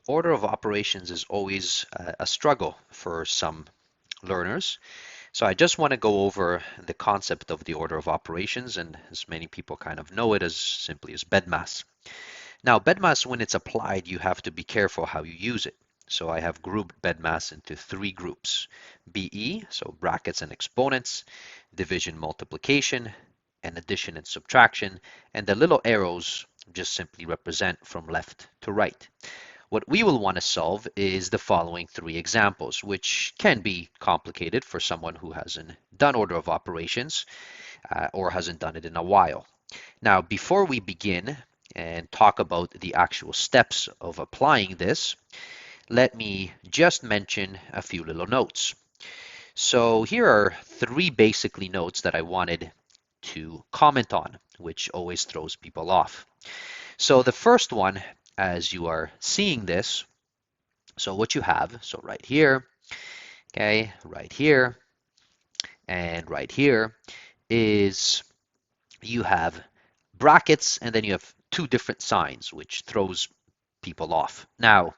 order of operations is always a struggle for some learners. So I just want to go over the concept of the order of operations, and as many people kind of know it as simply as BEDMAS. Now, BEDMAS, when it's applied, you have to be careful how you use it. So I have grouped BEDMAS into three groups: BE, so brackets and exponents, division, multiplication, and addition and subtraction, and the little arrows just simply represent from left to right. What we will want to solve is the following three examples, which can be complicated for someone who hasn't done order of operations or hasn't done it in a while. Now, before we begin and talk about the actual steps of applying this, let me just mention a few little notes. So here are three basically notes that I wanted to comment on, which always throws people off. So the first one, as you are seeing this, so what you have, so right here, okay, right here, and right here is you have brackets and then you have two different signs, which throws people off. Now,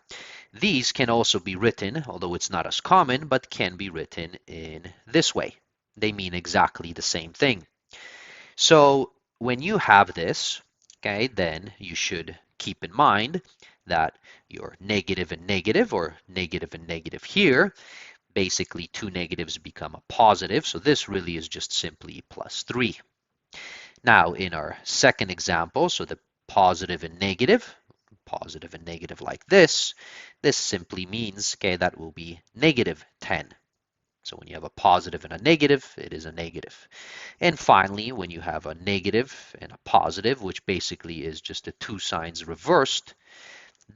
these can also be written, although it's not as common, but can be written in this way. They mean exactly the same thing. So when you have this, okay, then you should keep in mind that your negative and negative, or negative and negative here, basically two negatives become a positive. So this really is just simply plus 3. Now in our second example, so the positive and negative like this simply means, okay, that will be negative 10. So when you have a positive and a negative, it is a negative. And finally, when you have a negative and a positive, which basically is just the two signs reversed,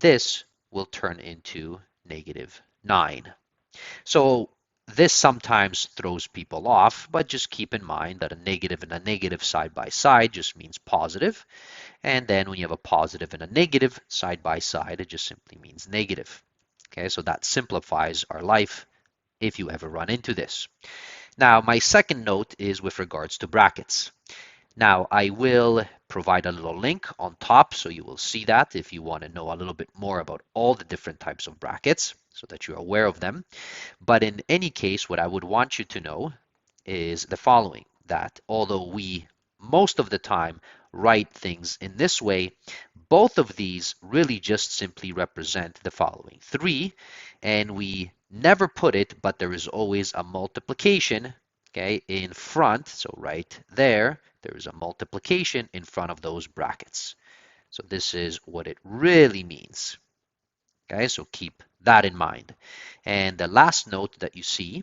this will turn into negative 9. So this sometimes throws people off, but just keep in mind that a negative and a negative side by side just means positive. And then when you have a positive and a negative side by side, it just simply means negative. Okay, so that simplifies our life if you ever run into this. Now, my second note is with regards to brackets. Now, I will provide a little link on top, so you will see that if you want to know a little bit more about all the different types of brackets, so that you're aware of them. But in any case, what I would want you to know is the following, that although we most of the time write things in this way, both of these really just simply represent the following 3, and we never put it, but there is always a multiplication, okay, in front. So right there is a multiplication in front of those brackets. So this is what it really means. Okay, so keep that in mind. And the last note that you see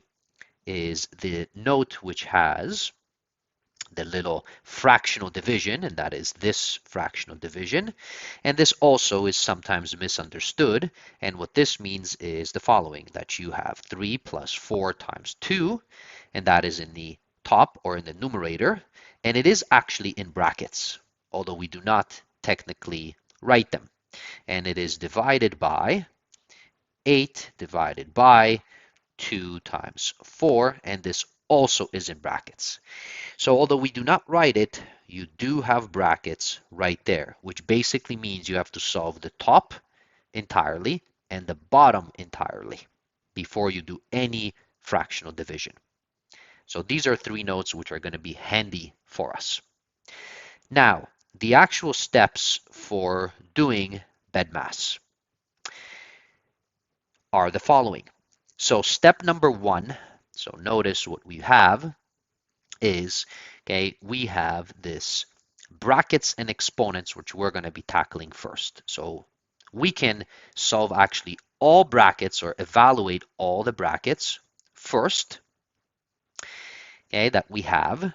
is the note which has the little fractional division, and that is this fractional division. And this also is sometimes misunderstood. And what this means is the following, that you have 3 plus 4 times 2, and that is in the top or in the numerator, and it is actually in brackets, although we do not technically write them. And it is divided by 8 divided by 2 times 4, and this also is in brackets. So although we do not write it, you do have brackets right there, which basically means you have to solve the top entirely and the bottom entirely before you do any fractional division. So these are 3 notes which are going to be handy for us. Now, the actual steps for doing BEDMAS are the following. So step number 1, so notice what we have is, okay, we have this brackets and exponents, which we're going to be tackling first. So we can solve actually all brackets or evaluate all the brackets first, okay, that we have.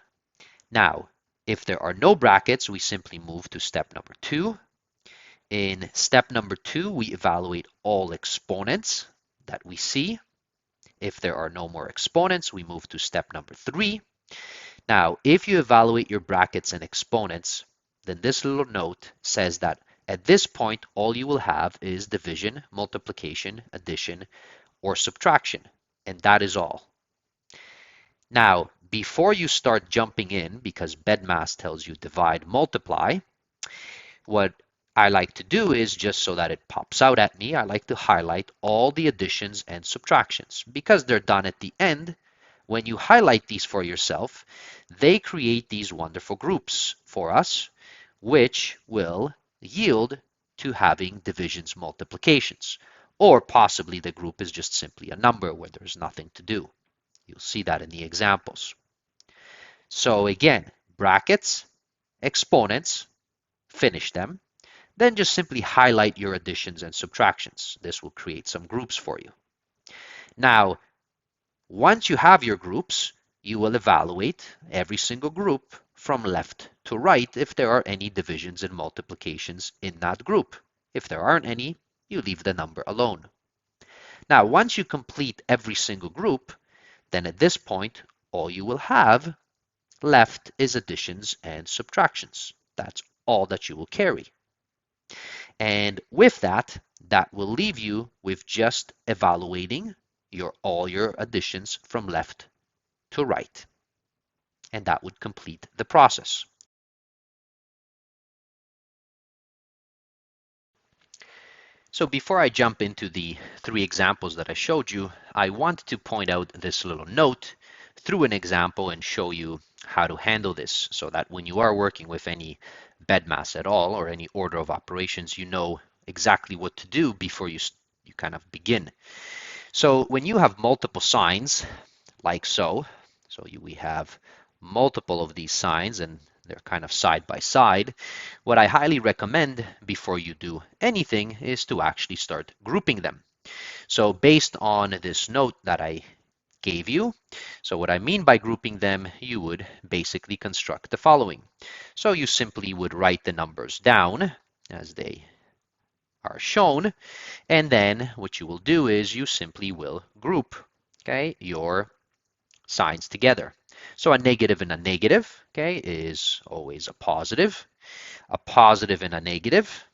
Now, if there are no brackets, we simply move to step number 2. In step number 2, we evaluate all exponents that we see. If there are no more exponents, we move to step number 3. Now, if you evaluate your brackets and exponents, then this little note says that at this point, all you will have is division, multiplication, addition, or subtraction, and that is all. Now, before you start jumping in, because BEDMAS tells you divide, multiply, what I like to do is, just so that it pops out at me, I like to highlight all the additions and subtractions. Because they're done at the end, when you highlight these for yourself, they create these wonderful groups for us, which will yield to having divisions, multiplications. Or possibly the group is just simply a number where there's nothing to do. You'll see that in the examples. So again, brackets, exponents, finish them. Then just simply highlight your additions and subtractions. This will create some groups for you. Now, once you have your groups, you will evaluate every single group from left to right if there are any divisions and multiplications in that group. If there aren't any, you leave the number alone. Now, once you complete every single group, then at this point, all you will have left is additions and subtractions. That's all that you will carry. And with that, that will leave you with just evaluating all your additions from left to right. And that would complete the process. So before I jump into the 3 examples that I showed you, I want to point out this little note through an example and show you how to handle this so that when you are working with any BEDMAS at all or any order of operations, you know exactly what to do before you kind of begin. So when you have multiple signs, like so we have multiple of these signs and they're kind of side by side, what I highly recommend before you do anything is to actually start grouping them. So based on this note that I gave you, so what I mean by grouping them, you would basically construct the following. So you simply would write the numbers down as they are shown, and then what you will do is you simply will group, okay, your signs together. So a negative and a negative, okay, is always a positive. A positive and a negative,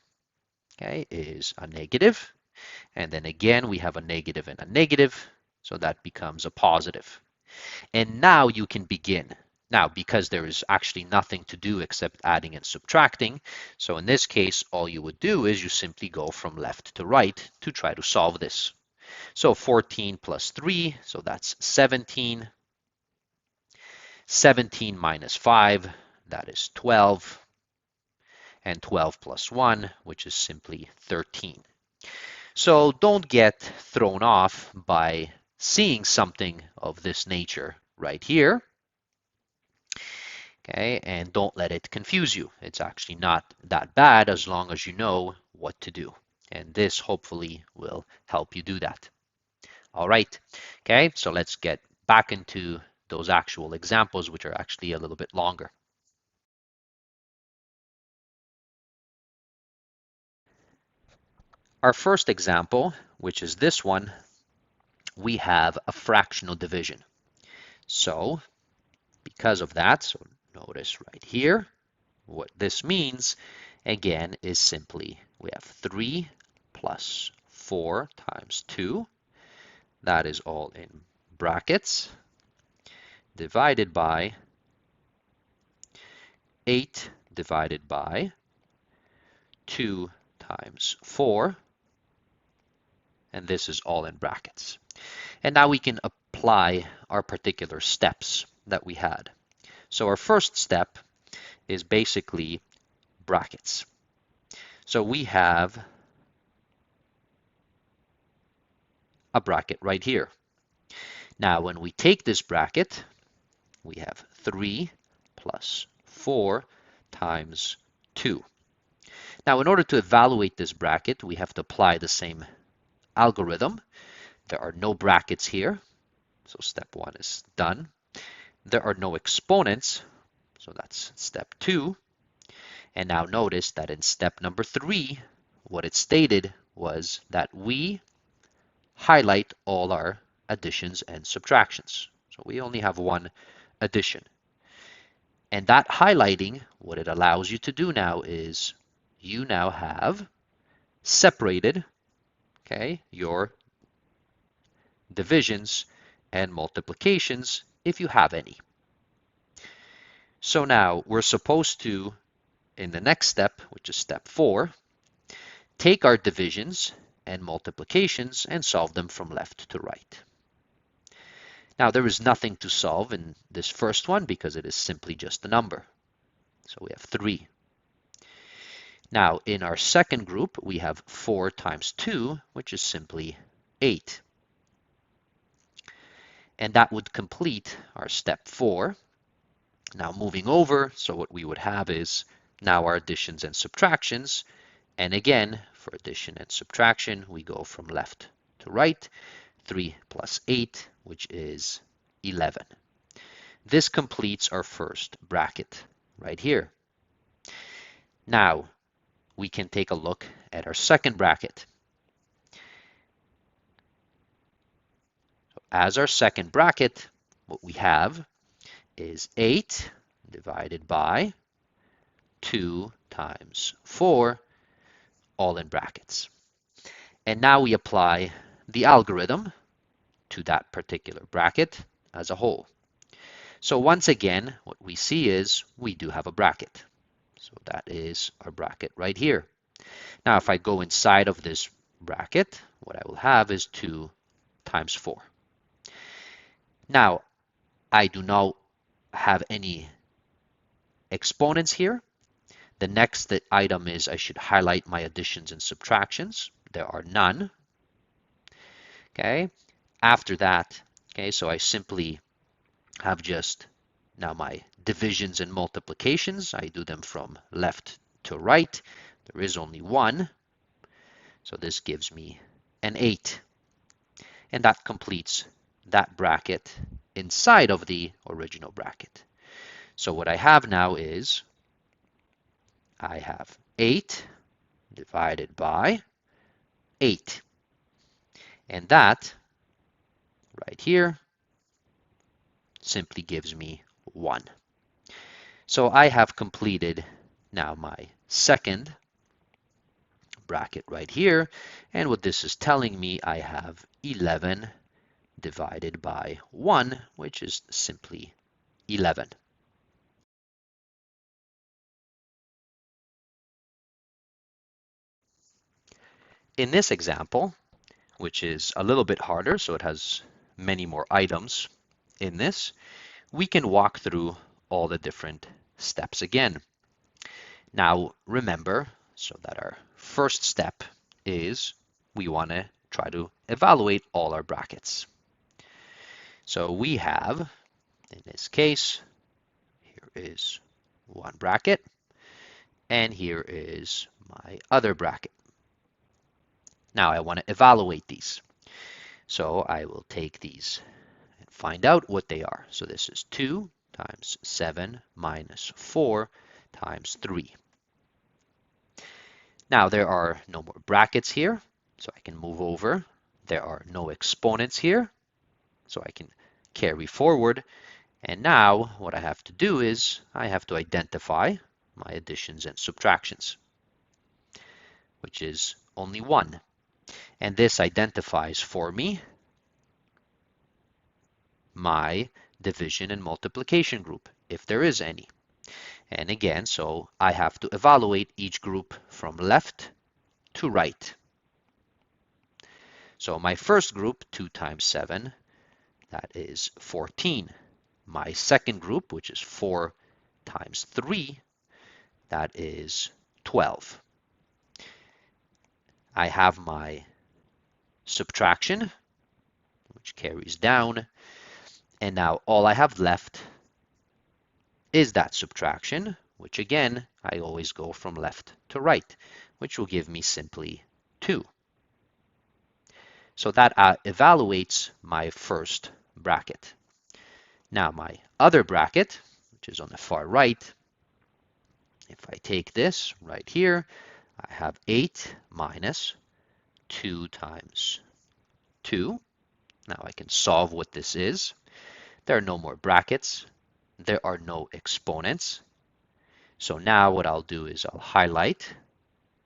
okay, is a negative. And then again, we have a negative and a negative, so that becomes a positive. And now you can begin. Now, because there is actually nothing to do except adding and subtracting, so in this case, all you would do is you simply go from left to right to try to solve this. So 14 plus 3, so that's 17. 17 minus 5, that is 12. And 12 plus 1, which is simply 13. So don't get thrown off by seeing something of this nature right here. Okay, and don't let it confuse you. It's actually not that bad as long as you know what to do. And this hopefully will help you do that. All right, okay, so let's get back into those actual examples, which are actually a little bit longer. Our first example, which is this one, we have a fractional division. So because of that, so notice right here, what this means, again, is simply we have 3 plus 4 times 2. That is all in brackets, divided by 8 divided by 2 times 4. And this is all in brackets. And now we can apply our particular steps that we had. So our first step is basically brackets. So we have a bracket right here. Now when we take this bracket, we have 3 plus 4 times 2. Now in order to evaluate this bracket, we have to apply the same algorithm. There are no brackets here, so step 1 is done. There are no exponents, so that's step 2. And now notice that in step number 3, what it stated was that we highlight all our additions and subtractions. So we only have one addition. And that highlighting, what it allows you to do now is you now have separated, okay, your divisions and multiplications if you have any. So now we're supposed to, in the next step, which is step 4, take our divisions and multiplications and solve them from left to right. Now, there is nothing to solve in this first one because it is simply just a number. So we have 3. Now, in our second group, we have 4 times 2, which is simply 8. And that would complete our step 4. Now, moving over, so what we would have is now our additions and subtractions. And again, for addition and subtraction, we go from left to right. 3 plus 8, which is 11. This completes our first bracket right here. Now, we can take a look at our second bracket. As our second bracket, what we have is 8 divided by 2 times 4, all in brackets. And now we apply the algorithm to that particular bracket as a whole. So once again, what we see is we do have a bracket. So that is our bracket right here. Now, if I go inside of this bracket, what I will have is 2 times 4. Now, I do not have any exponents here. The next item is I should highlight my additions and subtractions. There are none. Okay. After that, okay, so I simply have just now my divisions and multiplications. I do them from left to right. There is only 1. So this gives me an 8. And that completes that bracket inside of the original bracket. So what I have now is I have 8 divided by 8. And that right here simply gives me 1. So I have completed now my second bracket right here. And what this is telling me, I have 11 divided by 1, which is simply 11. In this example, which is a little bit harder, so it has many more items in this, we can walk through all the different steps again. Now, remember, so that our first step is we want to try to evaluate all our brackets. So we have, in this case, here is one bracket, and here is my other bracket. Now I want to evaluate these. So I will take these and find out what they are. So this is 2 times 7 minus 4 times 3. Now there are no more brackets here, so I can move over. There are no exponents here, so I can carry forward. And now what I have to do is I have to identify my additions and subtractions, which is only 1. And this identifies for me my division and multiplication group, if there is any. And again, so I have to evaluate each group from left to right. So my first group, 2 times 7, that is 14. My second group, which is 4 times 3, that is 12. I have my subtraction, which carries down. And now all I have left is that subtraction, which again, I always go from left to right, which will give me simply 2. So that evaluates my first bracket. Now my other bracket, which is on the far right, if I take this right here, I have 8 minus 2 times 2. Now I can solve what this is. There are no more brackets. There are no exponents. So now what I'll do is I'll highlight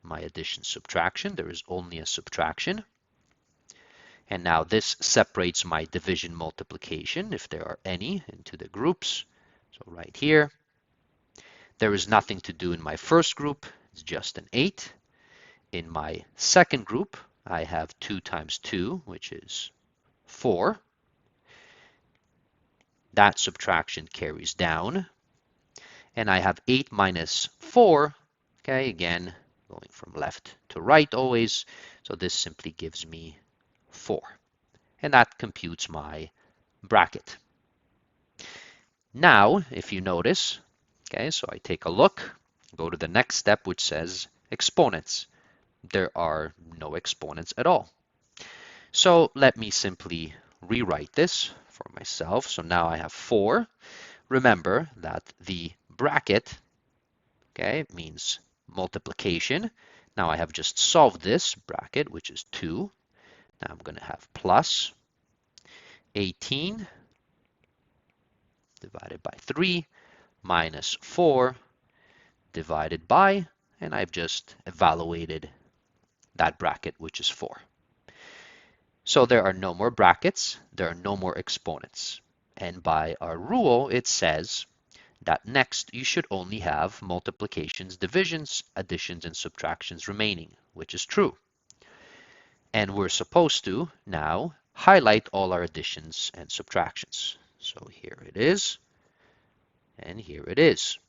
my addition subtraction. There is only a subtraction. And now this separates my division multiplication, if there are any, into the groups. So right here, there is nothing to do in my first group. It's just an 8. In my second group, I have 2 times 2, which is 4. That subtraction carries down. And I have 8 minus 4, okay, again, going from left to right always. So this simply gives me 4. And that computes my bracket. Now, if you notice, okay, so I take a look, go to the next step, which says exponents. There are no exponents at all. So let me simply rewrite this for myself. So now I have 4. Remember that the bracket, okay, means multiplication. Now I have just solved this bracket, which is 2. Now I'm going to have plus 18 divided by 3 minus 4 divided by, and I've just evaluated that bracket, which is 4. So there are no more brackets, there are no more exponents. And by our rule, it says that next you should only have multiplications, divisions, additions, and subtractions remaining, which is true. And we're supposed to now highlight all our additions and subtractions. So here it is, and here it is.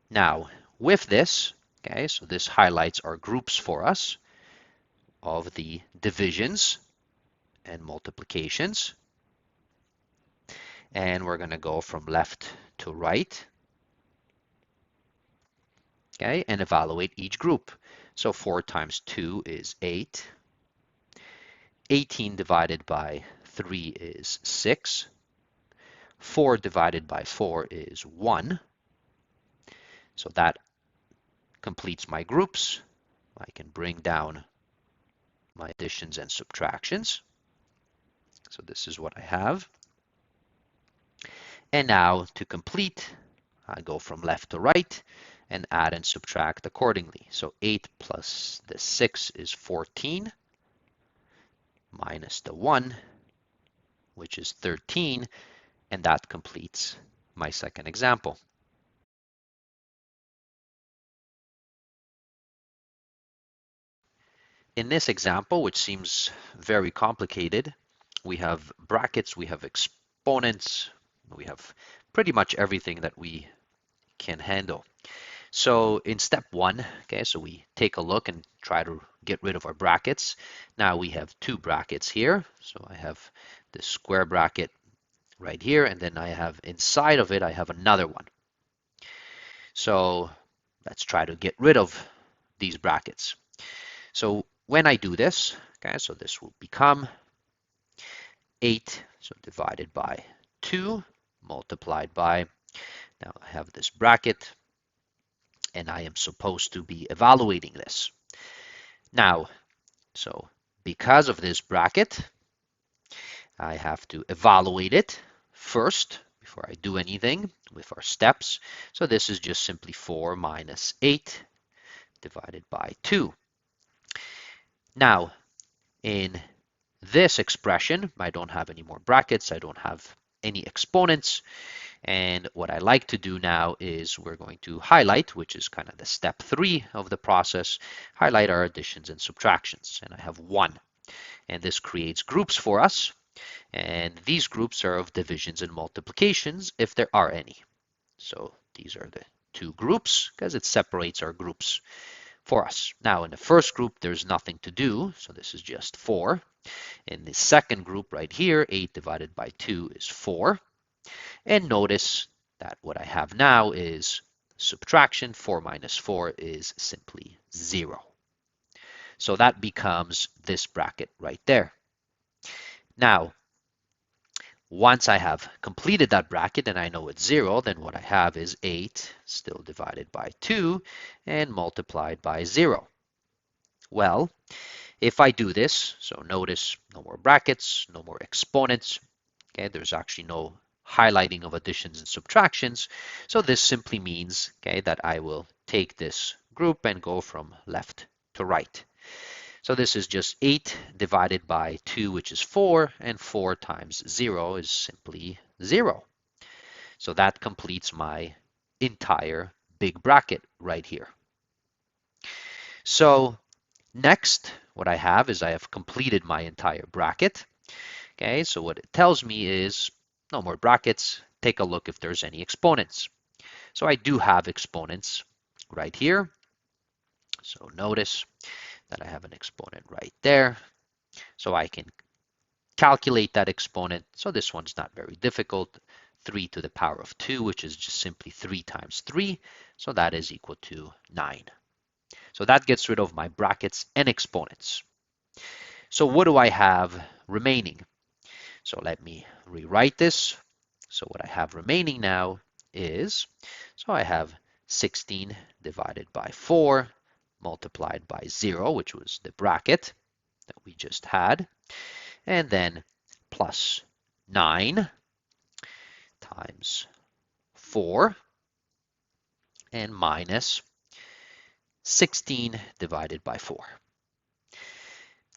Now, with this, okay, so this highlights our groups for us of the divisions and multiplications. And we're going to go from left to right, okay, and evaluate each group. So 4 times 2 is 8. 18 divided by 3 is 6. 4 divided by 4 is 1. So that completes my groups. I can bring down my additions and subtractions. So this is what I have. And now to complete, I go from left to right and add and subtract accordingly. So 8 plus the 6 is 14, minus the 1, which is 13, and that completes my second example. In this example, which seems very complicated, we have brackets, we have exponents, we have pretty much everything that we can handle. So in step 1, okay, so we take a look and try to get rid of our brackets. Now we have 2 brackets here. So I have this square bracket right here, and then I have inside of it, I have another one. So let's try to get rid of these brackets. So when I do this, okay, so this will become 8, so divided by 2, multiplied by, now I have this bracket, and I am supposed to be evaluating this. Now, so because of this bracket, I have to evaluate it first before I do anything with our steps. So this is just simply 4 minus 8 divided by 2. Now, in this expression, I don't have any more brackets, I don't have any exponents, and what I like to do now is we're going to highlight, which is kind of the step 3 of the process, highlight our additions and subtractions, and I have 1. And this creates groups for us, and these groups are of divisions and multiplications if there are any. So these are the 2 groups because it separates our groups for us. Now in the first group, there's nothing to do, so this is just 4. In the second group right here, 8 divided by 2 is 4. And notice that what I have now is subtraction. 4 minus 4 is simply 0. So that becomes this bracket right there. Now, once I have completed that bracket and I know it's 0, then what I have is 8 still divided by 2 and multiplied by 0. Well, if I do this, so notice no more brackets, no more exponents, okay, there's actually no highlighting of additions and subtractions. So this simply means, okay, that I will take this group and go from left to right. So this is just 8 divided by 2, which is 4, and 4 times 0 is simply 0. So that completes my entire big bracket right here. So next, what I have is I have completed my entire bracket. Okay, so what it tells me is no more brackets. Take a look if there's any exponents. So I do have exponents right here. So notice that I have an exponent right there. So I can calculate that exponent. So this one's not very difficult. 3 to the power of 2, which is just simply 3 times 3. So that is equal to 9. So that gets rid of my brackets and exponents. So what do I have remaining? So let me rewrite this. So what I have remaining now is, so I have 16 divided by 4 multiplied by 0, which was the bracket that we just had, and then plus 9 times 4 and minus 16 divided by 4.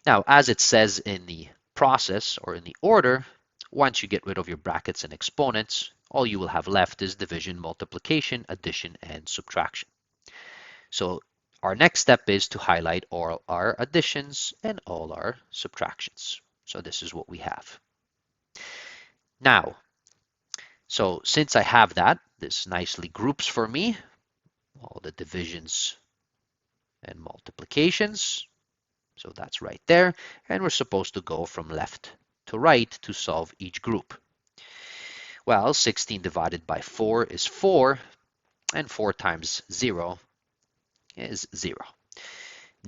Now, as it says in the process or in the order, once you get rid of your brackets and exponents, all you will have left is division, multiplication, addition, and subtraction. So our next step is to highlight all our additions and all our subtractions. So this is what we have. Now, so since I have that, this nicely groups for me all the divisions and multiplications. So that's right there. And we're supposed to go from left to right to solve each group. Well, 16 divided by 4 is 4, and 4 times 0 is 0.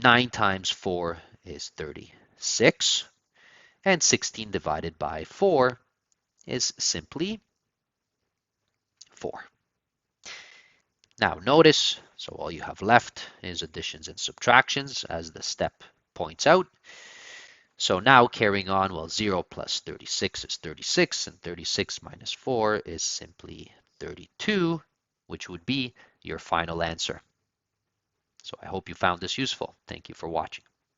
9 times 4 is 36, and 16 divided by 4 is simply 4. Now notice, so all you have left is additions and subtractions, as the step points out. So now carrying on, well, 0 plus 36 is 36, and 36 minus 4 is simply 32, which would be your final answer. So I hope you found this useful. Thank you for watching.